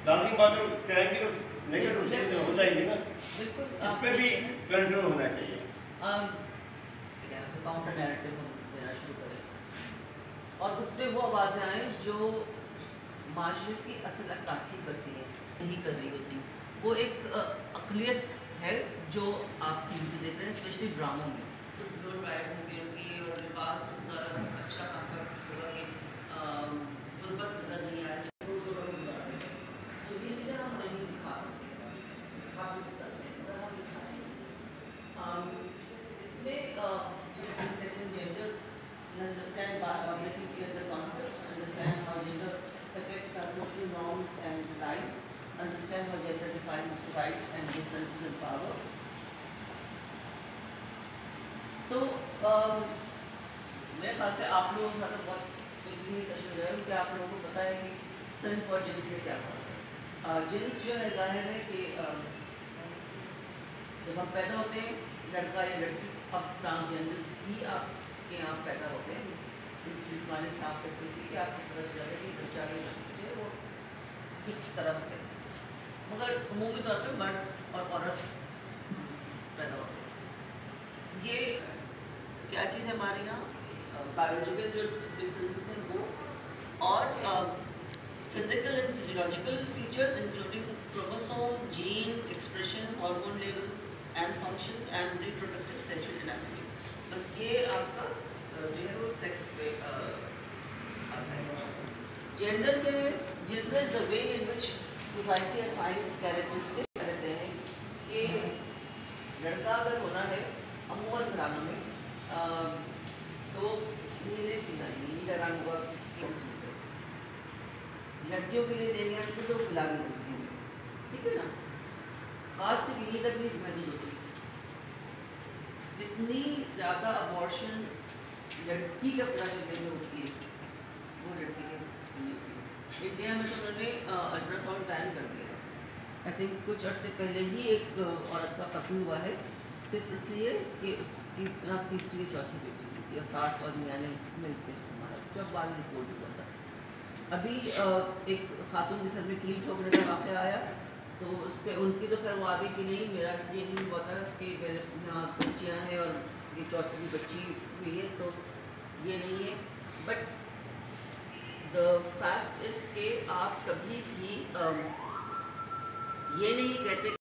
لازمی بات ہے کرائم کی نیگیٹو چیزیں ہو جائیں گی نا، اس پہ بھی کنٹرول ہونا چاہیے. کاؤنٹر نیریٹو دینا شروع کریں اور اس پہ وہ آوازیں آئیں جو معاشرے کی اصل عکاسی کرتی ہیں نہیں کر رہی ہوتی. وہ ایک اقلیت ہے جو آپ ٹی وی پہ دیکھ رہے ہیں اسپیشلی ڈراموں میں جو ٹرائب ہوں گے ان کی اور لباس اچھا خاصا ہوگا کہ غربت نظر نہیں آ رہی. تو یہ چیزیں ہم نہیں دکھا سکتے، دکھا بھی سکتے ہیں مگر ہم دکھا سکتے. اس میں sex and gender and understand basically the concepts, understand how gender affects our social norms and lives, understand how gender defines rights and differences in power. تو میرے خیال سے آپ لوگوں کے ساتھ بہت بہترین سیشن رہا کہ آپ لوگوں کو پتہ ہے کہ صنف اور جنس میں کیا فرق ہے. جنس جو ہے ظاہر ہے کہ جب ہم پیدا ہوتے ہیں لڑکا یا لڑکی، اب ٹرانسجینڈرس بھی آپ کے یہاں پیدا ہوتے ہیں جسمانی سے آپ کر سکتے کہ آپ کو پتہ چل جائے کہ بچہ جو ہے وہ کس طرف ہے. مگر عمومی طور پہ مرد اور عورت پیدا ہوتے ہیں. یہ کیا چیز ہے ہمارے یہاں بایولوجیکل جو ڈفرینسز ہیں وہ اور physical and physiological features including chromosome, gene, expression, hormone levels and functions and reproductive sexual anatomy. بس یہ آپ کا جو ہے وہ سیکس پہ آتا ہے. جینڈر کے gender is the way in which society assigns characteristics کہتے ہیں کہ لڑکا اگر ہونا ہے عموماً گھرانوں میں تو نیلے چیز آئیں گی، نیلا رنگ ہوگا. لڑکیوں کے لیے لیں گے تو گلابی ہوتی ہیں، ٹھیک ہے نا. آج سے یہیں تک بھی محدود ہوتی ہے. جتنی زیادہ ابارشن لڑکی کا پورا جو میں ہوتی ہے وہ لڑکی کے اسکول میں ہوتی ہے. انڈیا میں تو انہوں نے الٹرا ساؤنڈ بین کر دیا. آئی تھنک کچھ عرصے پہلے ہی ایک عورت کا قتل ہوا ہے صرف اس لیے کہ اس کی تیسری یا چوتھی بیٹی ہوئی تھی اور ساس اور میاں نے مل کے اس کو مارا جب بعد رپورٹ ہوا تھا. ابھی ایک خاتون کے سر میں کیل ٹھوکنے کا واقعہ آیا تو اس پہ ان کی تو خیر وہ آگے کی نہیں، میرا اس لیے نہیں ہوا تھا کہ میرے یہاں بچیاں ہیں اور یہ چوتھی بھی بچی ہوئی ہے تو یہ نہیں ہے. بٹ دا فیکٹ از کہ آپ کبھی بھی یہ نہیں کہتے